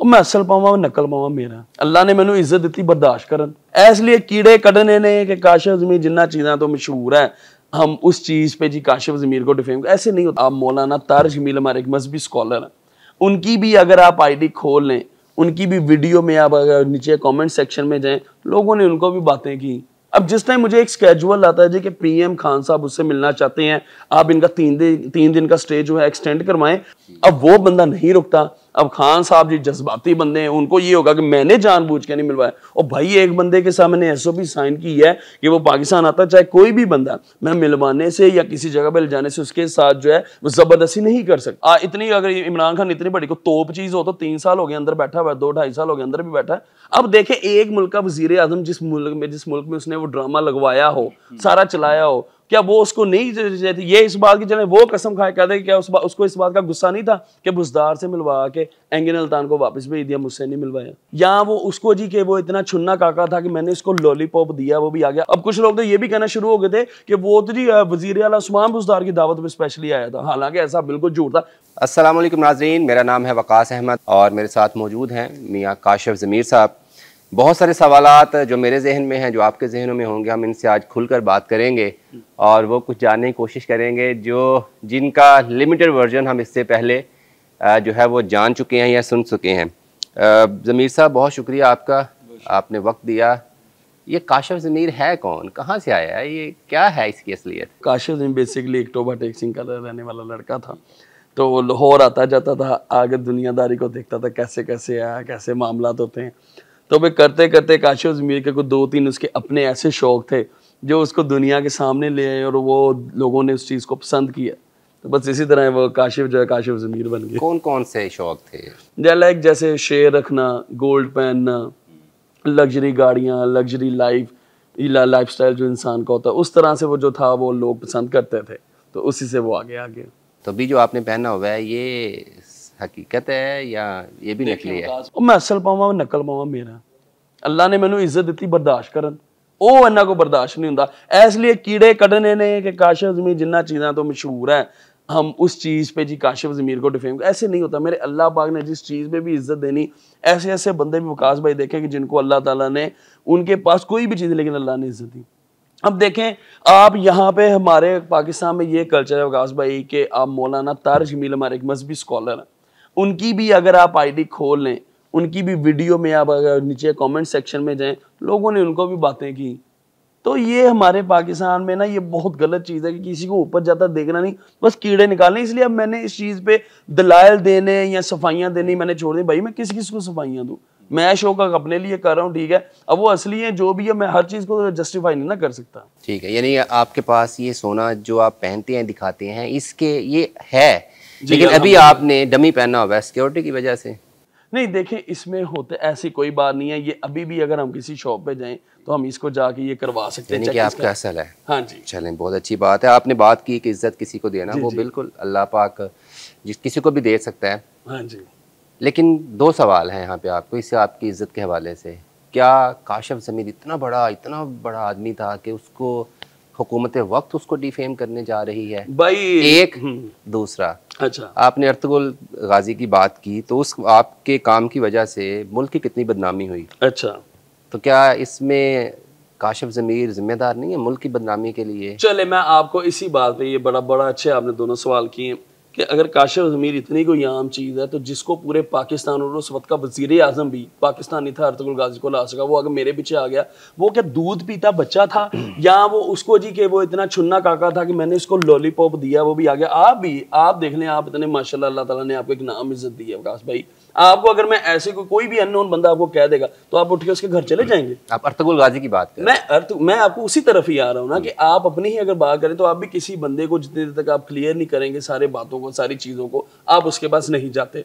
मैं असल पावा नकल पावा मेरा अल्लाह ने मैनू इज्जत दी बर्दाश्त करन इसलिए कीड़े कढ़ने ने कि काशिफ ज़मीर जिन्ना चीज़ां तो मशहूर है हम उस चीज़ पे जी काशिफ ज़मीर को डिफेम ऐसे नहीं होता। आप मौलाना तारिक जमील हमारे एक मजहबी स्कॉलर हैं, उनकी भी अगर आप आईडी खोल लें, उनकी भी वीडियो में आप अगर नीचे कमेंट सेक्शन में जाएं, लोगों ने उनको भी बातें की। अब जिस टाइम मुझे एक स्केजुअल आता है जी कि पीएम खान साहब उससे मिलना चाहते हैं, आप इनका 3 दिन का स्टे जो है एक्सटेंड करवाएं, अब वो बंदा नहीं रुकता। अब खान साहब जी जज्बाती बंदे हैं, उनको ये होगा कि मैंने जानबूझ के नहीं मिलवाया। और भाई एक बंदे के साथ मैंने एसओपी साइन की है कि वो पाकिस्तान आता चाहे कोई भी बंदा, मैं मिलवाने से या किसी जगह पे ले जाने से उसके साथ जो है वो जबरदस्ती नहीं कर सकता। इतनी अगर इमरान खान इतनी बड़ी को तोप चीज हो तो 3 साल हो गए अंदर बैठा हुआ है, 2-2.5 साल हो गए अंदर भी बैठा है। अब देखें एक मुल्क का वजीर आजम जिस मुल्क में उसने वो ड्रामा लगवाया हो, सारा चलाया हो, क्या वो उसको नहीं ये इस बात की चले वो कसम खाए कहते कि क्या उसको इस बात का गुस्सा नहीं था कि बुजदार से मिलवा के एंगिन अल्तान को वापस भेज दिया, मुझसे नहीं मिलवाया। या वो उसको जी कि वो इतना छुन्ना काका था कि मैंने इसको लॉलीपॉप दिया, वो भी आ गया। अब कुछ लोग तो ये भी कहना शुरू हो गए थे कि वो तो जी वजीर आला उस्मान बुजदार की दावत पे स्पेशली आया था, हालांकि ऐसा बिल्कुल झूठ था। अस्सलाम वालेकुम नाज़रीन, मेरा नाम है वकास अहमद और मेरे साथ मौजूद हैं मियाँ काशिफ ज़मीर साहब। बहुत सारे सवालात जो मेरे जहन में हैं, जो आपके जहनों में होंगे, हम इनसे आज खुलकर बात करेंगे और वो कुछ जानने की कोशिश करेंगे जिनका लिमिटेड वर्जन हम इससे पहले जो है वो जान चुके हैं या सुन चुके हैं। ज़मीर साहब बहुत शुक्रिया आपका, आपने वक्त दिया। ये काशिफ ज़मीर है कौन, कहाँ से आया है, ये क्या है इसकी असलियत? काशिफ ज़मीर बेसिकली एक टोबा टेक्सिंग का रहने वाला लड़का था, तो लाहौर आता जाता था, आगे दुनियादारी को देखता था कैसे कैसे आया, कैसे मामलात होते हैं। तो वे करते करते काशिफ ज़मीर के को 2-3 उसके अपने ऐसे शौक थे जो उसको दुनिया के सामने ले आए और वो लोगों ने उस चीज़ को पसंद किया। तो बस इसी तरह वो काशिफ जो है काशिफ ज़मीर बन गए। कौन कौन से शौक थे? जैसे शेर रखना, गोल्ड पहनना, लग्जरी गाड़ियाँ, लग्जरी लाइफस्टाइल जो इंसान का होता है, उस तरह से वो जो था वो लोग पसंद करते थे, तो उसी से वो आगे आ गया। तो अभी जो आपने पहना हुआ है ये हकीकत है या ये भी नकली है? मैं असल पावा नकल पावा मेरा अल्लाह ने मैनू इज्जत दी बर्दाश्त करन ਉਹ ਇਹਨਾਂ को बर्दाश्त नहीं होता। इसलिए कीड़े कढ़ने ने कि काशिफ ज़मीर जिन्ना चीज़ां तो मशहूर है हम उस चीज़ पे जी काशिफ ज़मीर को डिफेम, ऐसे नहीं होता। मेरे अल्लाह पाक ने जिस चीज़ पे भी इज्जत देनी, ऐसे ऐसे बंदे भी वकास भाई देखे कि जिनको अल्लाह ताला ने उनके पास कोई भी चीज़ लेकिन अल्लाह ने इज्जत दी। अब देखें आप यहाँ पे हमारे पाकिस्तान में ये कल्चर है वकास भाई कि आप मौलाना तारिक जमील हमारे एक मजहबी स्कॉलर हैं, उनकी भी अगर आप आईडी खोल लें, उनकी भी वीडियो में आप अगर नीचे कमेंट सेक्शन में जाएं, लोगों ने उनको भी बातें की। तो ये हमारे पाकिस्तान में ना ये बहुत गलत चीज़ है कि किसी को ऊपर जाता देखना नहीं, बस कीड़े निकालने। इसलिए अब मैंने इस चीज़ पे दलाइल देने या सफाइयाँ देनी मैंने छोड़ दी। भाई मैं किस को सफाइयाँ दूँ, मैं शो का अपने लिए कर रहा हूँ, ठीक है। अब वो असली है जो भी है, मैं हर चीज़ को जस्टिफाई नहीं ना कर सकता। ठीक है, यानी आपके पास ये सोना जो आप पहनते हैं दिखाते हैं इसके ये है, लेकिन अभी आपने डमी पहना हुआ है सिक्योरिटी की वजह से? नहीं देखें इसमें होते ऐसी कोई बात नहीं है, ये अभी भी अगर हम किसी शॉप पे जाएं तो हम इसको जाके ये करवा सकते हैं कि आपका असल है। हाँ जी, चलें, बहुत अच्छी बात है। आपने बात की कि इज्जत किसी को देना, वो बिल्कुल अल्लाह पाक जिस किसी को भी दे सकता है। हाँ जी, लेकिन 2 सवाल हैं यहाँ पे आपको, इससे आपकी इज्जत के हवाले से। क्या काशिफ ज़मीर इतना बड़ा आदमी था कि उसको हुकूमत वक्त उसको डिफेम करने जा रही है? भाई एक दूसरा, अच्छा आपने अर्तुगरुल गाजी की बात की, तो उस आपके काम की वजह से मुल्क की कितनी बदनामी हुई। अच्छा, तो क्या इसमें काशिफ ज़मीर जिम्मेदार नहीं है मुल्क की बदनामी के लिए? चले मैं आपको इसी बात पे ये बड़ा अच्छे आपने दोनों सवाल किए कि अगर काशिफ ज़मीर इतनी कोई आम चीज़ है तो जिसको पूरे पाकिस्तान और उस वक्त का वज़ीर आज़म भी पाकिस्तानी था अर्तुगरुल गाजी को ला सका, वो अगर मेरे पीछे आ गया, वो क्या दूध पीता बच्चा था या वो उसको जी के वो इतना छुन्ना काका था कि मैंने इसको लॉलीपॉप दिया, वो भी आ गया। आप देख लें, आप इतने माशाल्लाह अल्लाह ताला ने आपको एक नाम इज्जत दी है वकास भाई। आपको अगर मैं ऐसे कोई भी अननोन बंदा आपको कह देगा तो आप उठ के उसके घर चले जाएंगे। आप अर्तुगरुल गाजी की बात करें, मैं आपको उसी तरफ ही आ रहा हूँ ना कि आप अपनी ही अगर बात करें तो आप भी किसी बंदे को जितनी देर तक आप क्लियर नहीं करेंगे सारे बातों को, सारी चीज़ों को, आप उसके पास नहीं जाते।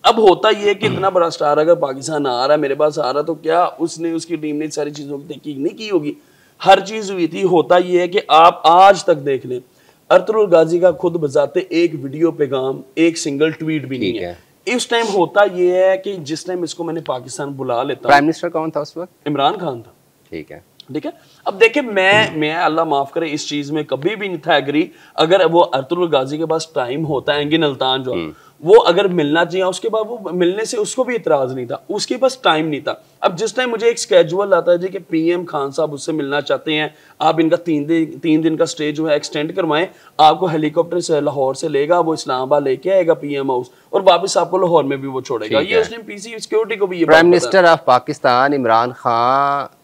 अब होता ये है कि इतना बड़ा स्टार अगर पाकिस्तान आ रहा है, मेरे पास आ रहा, तो क्या उसने उसकी टीम ने सारी चीज़ों की तहकीक नहीं की होगी? हर चीज़ हुई थी। होता ये है कि आप आज तक देख लें, अर्तुगरुल गाजी का खुद बजाते एक वीडियो पैगाम, एक सिंगल ट्वीट भी नहीं है। इस टाइम होता ये है कि जिस टाइम इसको मैंने पाकिस्तान बुला लेता, प्राइम मिनिस्टर कौन था उस वक्त? इमरान खान था। ठीक है, ठीक है। अब देखिए मैं अल्लाह माफ करे इस चीज में कभी भी नहीं था एग्री। अगर वो अर्तुगरुल गाजी के पास टाइम होता है, एंगिन अल्तान जो वो अगर मिलना चाहिए उसके बाद वो मिलने से उसको भी इतराज नहीं था, उसके पास टाइम नहीं था। अब जिस टाइम मुझे एक स्केजुअल आता है जी कि पीएम खान साहब उससे मिलना चाहते हैं, आप इनका 3 दिन का स्टे जो है एक्सटेंड करवाएं, आपको हेलीकॉप्टर से लाहौर से लेगा, वो इस्लामाबाद लेके आएगा पीएम हाउस और वापस आपको लाहौर में भी वो छोड़ेगा। ये उस टाइम पीसी सिक्योरिटी को भी ये prime minister of Pakistan Imran Khan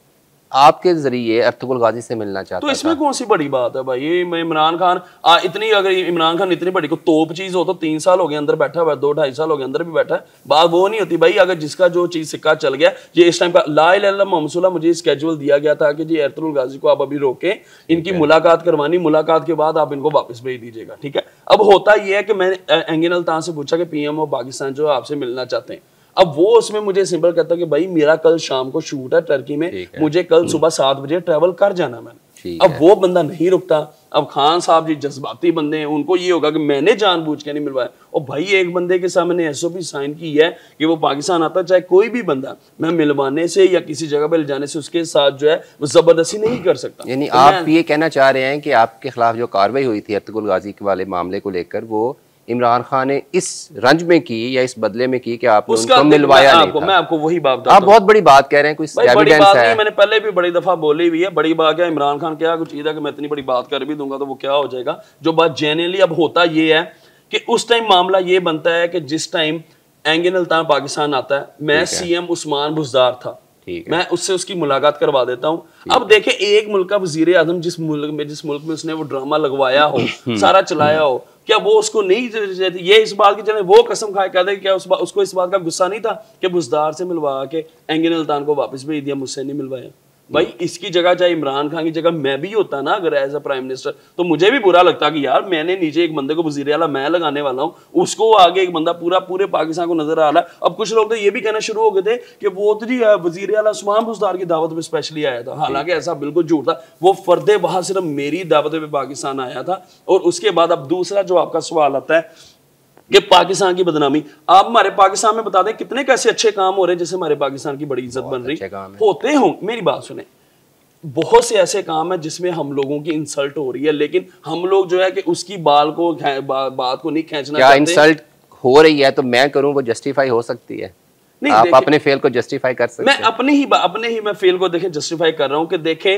आपके जरिए अर्तुगरुल गाजी से मिलना चाहता तो इसमें कौन सी बड़ी बात है भाई? ये इमरान खान इतनी, अगर इमरान खान इतनी बड़ी को तोप चीज हो तो 3 साल हो गए अंदर बैठा हुआ है, 2-2.5 साल हो गए अंदर भी बैठा है। बात वो नहीं होती भाई, अगर जिसका जो चीज सिक्का चल गया, ये इस टाइम का ला इलाहा इल्लल्लाह मुहम्मद रसूलुल्लाह, मुझे स्केड्यूल दिया गया था कि जी अर्तुगरुल गाजी को आप अभी रोके, इनकी मुलाकात करवानी, मुलाकात के बाद आप इनको वापस भेज दीजिएगा, ठीक है। अब होता यह है कि मैंने एंगिन अल्तान से पूछा कि पीएम ऑफ पाकिस्तान जो आपसे मिलना चाहते हैं। अब वो उसमें मुझे सिंपल कहता कि भाई मेरा कल शाम को शूट है टर्की में, मुझे कल सुबह 7 बजे ट्रैवल कर जाना मैंने। अब वो बंदा नहीं रुकता। अब खान साहब जी जज्बाती बंदे हैं, उनको ये होगा कि मैंने जानबूझ के नहीं मिलवाया। और भाई एक बंदे के सामने एसओपी साइन की है कि वो पाकिस्तान आता, चाहे कोई भी बंदा, मैं मिलवाने से या किसी जगह पे ले जाने से उसके साथ जो है वो जबरदस्ती नहीं कर सकता। यानी तो आप ये कहना चाह रहे हैं कि आपके खिलाफ जो कार्रवाई हुई थी अर्तुगरुल गाजी वाले मामले को लेकर, वो इमरान खान ने इस रंज में की या इस बदले में की कि आपने उनको मिलवाया नहीं था? मैं आपको वही बात, आप बहुत बड़ी बात कह रहे हैं, कोई बड़ी बात नहीं, मैंने पहले भी बड़ी दफा बोली हुई है। बड़ी बात क्या, इमरान खान क्या कुछ चीज है कि मैं इतनी बड़ी बात कर भी दूंगा तो वो क्या हो जाएगा। जो बात जेन्युइनली अब होता ये है कि उस टाइम मामला ये बनता है कि जिस टाइम एंगिन अल्तान पाकिस्तान आता है, मैं सीएम उस्मान बुज़दार था, मैं उससे उसकी मुलाकात करवा देता हूँ। अब देखे एक मुल्क का वजीर आजम जिस मुल्क में उसने वो ड्रामा लगवाया हो, सारा चलाया हो, क्या वो उसको नहीं ये इस बात की चले वो कसम खाए कहते हैं, क्या उसको इस बात का गुस्सा नहीं था कि बुज़दार से मिलवा के एंगिन अल्तान को वापस भेज दिया, मुझसे नहीं मिलवाया? भाई इसकी जगह चाहे इमरान खान की जगह मैं भी होता ना अगर एज अ प्राइम मिनिस्टर, तो मुझे भी बुरा लगता कि यार मैंने नीचे एक बंदे को वजीर आला मैं लगाने वाला हूँ, उसको आगे एक बंदा पूरे पाकिस्तान को नजर आ रहा है। अब कुछ लोग तो ये भी कहना शुरू हो गए थे कि वो तो जी वजीर आला उस्मान बुज़दार की दावत पे स्पेशली आया था, हालांकि ऐसा बिल्कुल झूठ था। वो फर्दे वहां सिर्फ मेरी दावत पे पाकिस्तान आया था। और उसके बाद अब दूसरा जो आपका सवाल आता है कि पाकिस्तान की बदनामी, आप हमारे पाकिस्तान में बता दें कितने कैसे अच्छे काम हो रहे हैं जैसे हमारे पाकिस्तान की बड़ी इज्जत बन रही होते हों। मेरी बात सुने, बहुत से ऐसे काम है जिसमें हम लोगों की इंसल्ट हो रही है, लेकिन हम लोग जो है कि उसकी बात को नहीं खींचना चाहते। इंसल्ट हो रही है तो मैं करूं वो जस्टिफाई हो सकती है? नहीं, आप अपने फेल को जस्टिफाई कर सकते हैं। मैं अपने ही मैं फेल को देखें जस्टिफाई कर रहा हूं कि देखें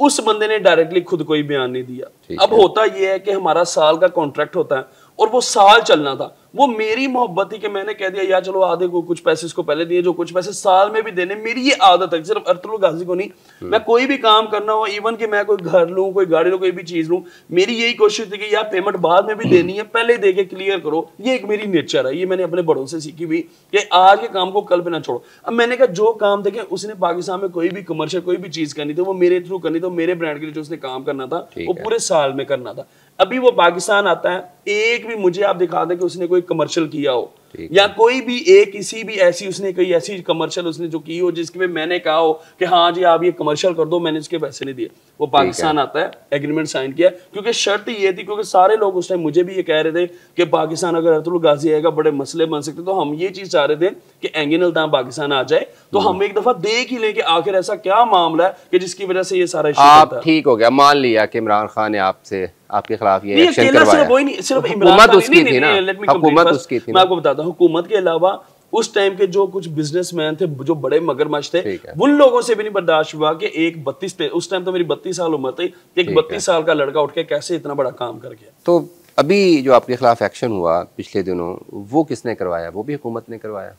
उस बंदे ने डायरेक्टली खुद कोई बयान नहीं दिया। अब होता यह है कि हमारा साल का कॉन्ट्रैक्ट होता है और वो साल चलना था। वो मेरी मोहब्बत थी कि मैंने कह दिया यार चलो आधे को कुछ पैसे इसको पहले दिए, जो कुछ पैसे साल में भी देने, मेरी ये आदत है। सिर्फ अर्तुगरुल गाजी को नहीं, मैं कोई भी काम करना हो, इवन कि मैं कोई घर लूं, कोई गाड़ी लूं, कोई भी चीज लूं, मेरी यही कोशिश थी कि यार पेमेंट बाद में भी देनी है, पहले दे के क्लियर करो। ये एक मेरी नेचर है, ये मैंने अपने बड़ों से सीखी हुई कि आज के काम को कल पे ना छोड़ो। अब मैंने कहा जो काम देखें उसने पाकिस्तान में कोई भी कमर्शियल कोई भी चीज करनी थी वो मेरे थ्रू करनी थी, मेरे ब्रांड के लिए जो उसने काम करना था वो पूरे साल में करना था। अभी वो पाकिस्तान आता है, एक भी मुझे आप दिखा दें कि उसने कोई कमर्शियल किया हो या कोई भी एक किसी भी ऐसी उसने कोई ऐसी कमर्शियल उसने जो की हो जिसके मैंने कहा हो कि हाँ जी आप ये कमर्शियल कर दो, मैंने उसके पैसे नहीं दिए। वो पाकिस्तान आता है, एग्रीमेंट साइन किया, क्योंकि शर्त ये थी, क्योंकि सारे लोग उस टाइम मुझे भी ये कह रहे थे कि पाकिस्तान अगर अर्तुगरुल गाजी आएगा बड़े मसले बन सकते, तो हम ये चीज चाह रहे थे कि एंगिन अल्तान पाकिस्तान आ जाए तो हम एक दफा देख ही लें कि आखिर ऐसा क्या मामला है कि जिसकी वजह से ये सारा इशू ठीक हो गया। मान लिया कि इमरान खान ने आपसे आपके खिलाफ ये एक्शन करवाया, सिर्फ हुकूमत उसकी थी ना, हुकूमत उसकी थी। मैं आपको बताता हूं, हुकूमत के अलावा उस टाइम के जो कुछ बिजनेसमैन थे जो बड़े मगरमच्छ थे, उन लोगों से भी नहीं बर्दाश्त हुआ कि एक 32 उस टाइम तो मेरी 32 साल उम्र थी, एक 32 साल का लड़का उठ के कैसे इतना बड़ा काम कर गया। तो अभी जो आपके खिलाफ एक्शन हुआ पिछले दिनों, वो किसने करवाया? वो भी हुकूमत ने करवाया?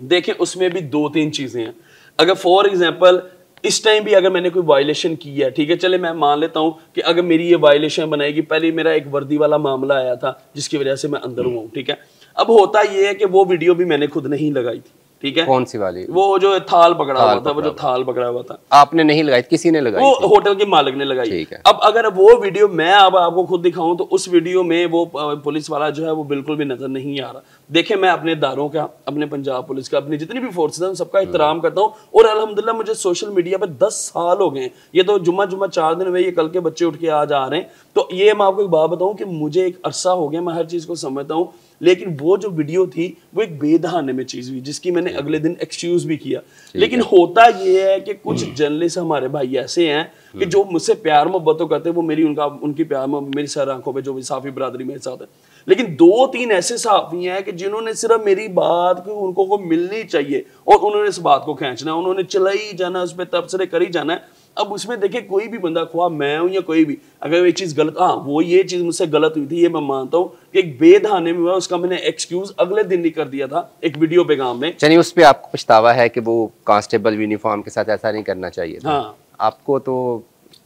देखिए उसमें भी 2-3 चीजें हैं। अगर फॉर एग्जाम्पल इस टाइम भी अगर मैंने कोई वायलेशन की है, ठीक है, चले मैं मान लेता हूं कि अगर मेरी ये वायलेशन बनाएगी, पहले मेरा एक वर्दी वाला मामला आया था जिसकी वजह से मैं अंदर हुआ हूं, ठीक है। अब होता ये है कि वो वीडियो भी मैंने खुद नहीं लगाई थी, ठीक है। कौन सी वाली? वो जो थाल पकड़ा हुआ था, वो जो थाल पकड़ा हुआ था आपने नहीं लगाई, किसी ने लगाई? वो होटल के मालिक ने लगाई। अब अगर वो वीडियो मैं अब आपको खुद दिखाऊं तो उस वीडियो में वो पुलिस वाला जो है वो बिल्कुल भी नजर नहीं आ रहा। देखे मैं अपने दारों का, अपने पंजाब पुलिस का, अपनी जितनी भी फोर्सेस हैं सबका एहतराम करता हूँ और अल्हम्दुलिल्लाह मुझे सोशल मीडिया पर 10 साल हो गए। ये तो जुम्मा 4 दिन हुए, ये कल के बच्चे उठ के आज आ रहे हैं। तो ये मैं आपको एक बात बताऊं कि मुझे एक अरसा हो गया, मैं हर चीज को समझता हूँ, लेकिन वो जो वीडियो थी वो एक बेदहाने में चीज हुई जिसकी मैंने अगले दिन एक्सक्यूज भी किया। लेकिन होता ये है कि कुछ जर्नलिस्ट हमारे भाई ऐसे हैं कि जो मुझसे प्यार मोहब्बत तो करते हैं, वो मेरी उनकी प्यार मेरी सर आंखों पे जो साफी बरादरी मेरे साथ है, लेकिन 2-3 ऐसे सहाफी हैं कि जिन्होंने सिर्फ मेरी बात को उनको को मिलनी चाहिए और उन्होंने इस बात को खींचना, उन्होंने चलाई जाना, उस पर तबसरे करी जाना है। अब उसमें देखिए कोई भी बंदा, ख्वाह मैं हूं या कोई भी, अगर ये चीज गलत, हाँ वो ये चीज मुझसे गलत हुई थी, ये मैं मानता हूँ कि एक बेदहाने में हुआ, उसका मैंने एक्सक्यूज अगले दिन ही कर दिया था एक वीडियो पैगाम में। चलिए, उस पर आपको पछतावा है कि वो कांस्टेबल यूनिफॉर्म के साथ ऐसा नहीं करना चाहिए था। हाँ, आपको तो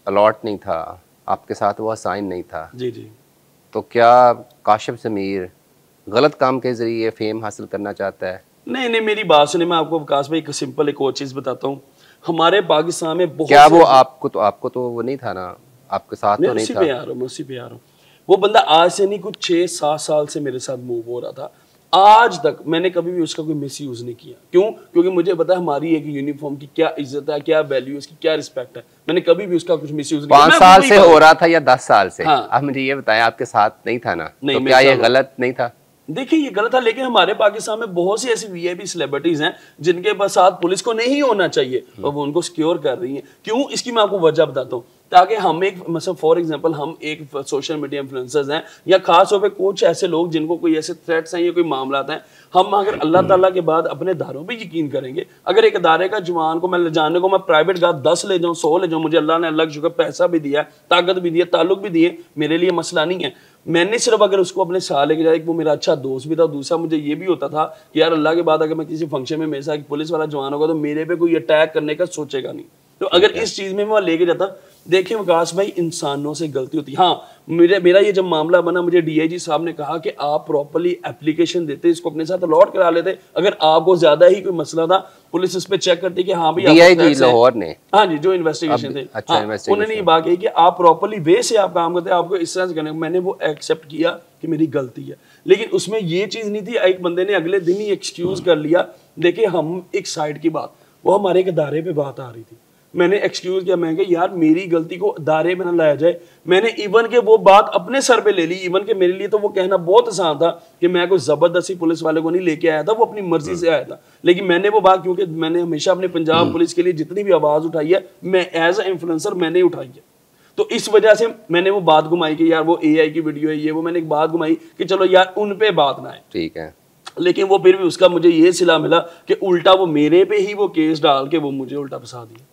अलॉट नहीं था, आपके साथ वो असाइन नहीं था। जी जी। तो क्या काशिफ ज़मीर गलत काम के जरिए फेम हासिल करना चाहता है? नहीं नहीं, मेरी बात सुने, मैं आपको विकास भाई एक सिंपल एक और चीज बताता हूँ। हमारे पाकिस्तान में बहुत, क्या वो आपको तो वो नहीं था ना, आपके साथ तो नहीं था? मैं उसी पे आ रहा हूँ। वो बंदा आज से नहीं, कुछ 6-7 साल से मेरे साथ मूव हो रहा था। आज तक मैंने कभी भी उसका कोई मिस यूज नहीं किया। क्यों? क्योंकि मुझे पता है हमारी एक यूनिफॉर्म की क्या इज्जत है, क्या वैल्यू, उसकी क्या रिस्पेक्ट है। मैंने कभी भी उसका कुछ मिस यूज नहीं किया। 5 साल से हो रहा था या 10 साल से? हाँ। आप मुझे ये बताएं, आपके साथ नहीं था ना, नहीं, तो क्या ये गलत नहीं था? देखिए ये गलत था, लेकिन हमारे पाकिस्तान में बहुत सी ऐसी वीआईपी सेलिब्रिटीज हैं जिनके पास साथ पुलिस को नहीं होना चाहिए और वो उनको सिक्योर कर रही हैं। क्यों? इसकी मैं आपको वजह बताता हूँ। ताकि हम एक, मतलब फॉर एग्जांपल हम एक सोशल मीडिया इन्फ्लुएंसर्स हैं या खास तौर पे कुछ ऐसे लोग जिनको कोई ऐसे थ्रेट्स हैं या कोई मामला हैं, हम अगर अल्लाह ताला के बाद अपने इदारों पे यकीन करेंगे, अगर एक इदारे का जवान को मैं ले जाने को मैं प्राइवेट गार्ड 10 ले जाऊँ, 100 ले जाऊँ, मुझे अल्लाह ने अलग शुक्र पैसा भी दिया, ताकत भी दिया, ताल्लुक भी दिए, मेरे लिए मसला नहीं है। मैंने सिर्फ अगर उसको अपने साथ लेके जाए, वो मेरा अच्छा दोस्त भी था, दूसरा मुझे ये भी होता था कि यार अल्लाह के बाद अगर मैं किसी फंक्शन में मेरे साथ पुलिस वाला जवान होगा तो मेरे पे कोई अटैक करने का सोचेगा नहीं। तो अगर इस चीज में मैं लेके जाता, देखिए विकास भाई, इंसानों से गलती होती है। हाँ, मेरा ये जब मामला बना, मुझे डीआईजी साहब ने कहा कि आप प्रॉपर्ली एप्लीकेशन देते, इसको अपने साथ अलॉट करा लेते। अगर आपको ज्यादा ही कोई मसला था, पुलिस इस पे चेक करती कि हाँ भाई डीआईजी लाहौर ने, हाँ जी, जो इन्वेस्टिगेशन थे, अच्छा, उन्होंने ये बात कही कि आप प्रॉपर्ली वे से आप काम करते हैं, आपको इस तरह से करने। मैंने वो एक्सेप्ट किया कि मेरी गलती है, लेकिन उसमें ये चीज नहीं थी। एक बंदे ने अगले दिन ही एक्सक्यूज कर लिया। देखिए हम एक साइड की बात, वो हमारे एक इदारे पे बात आ रही थी, मैंने एक्सक्यूज किया, मैं यार मेरी गलती को दायरे में ना लाया जाए। मैंने इवन के वो बात अपने सर पे ले ली। इवन के मेरे लिए तो वो कहना बहुत आसान था कि मैं कोई जबरदस्ती पुलिस वाले को नहीं लेके आया था, वो अपनी मर्जी से आया था। लेकिन मैंने वो बात, क्योंकि मैंने हमेशा अपने पंजाब पुलिस के लिए जितनी भी आवाज उठाई है, मैं एज ए इन्फ्लुएंसर मैंने उठाई है। तो इस वजह से मैंने वो बात घुमाई कि यार वो एआई की वीडियो है, ये वो, मैंने एक बात घुमाई कि चलो यार उन पे बात ना आए। ठीक है। लेकिन वो फिर भी उसका मुझे ये सिला मिला कि उल्टा वो मेरे पे ही वो केस डाल के वो मुझे उल्टा फंसा दिया।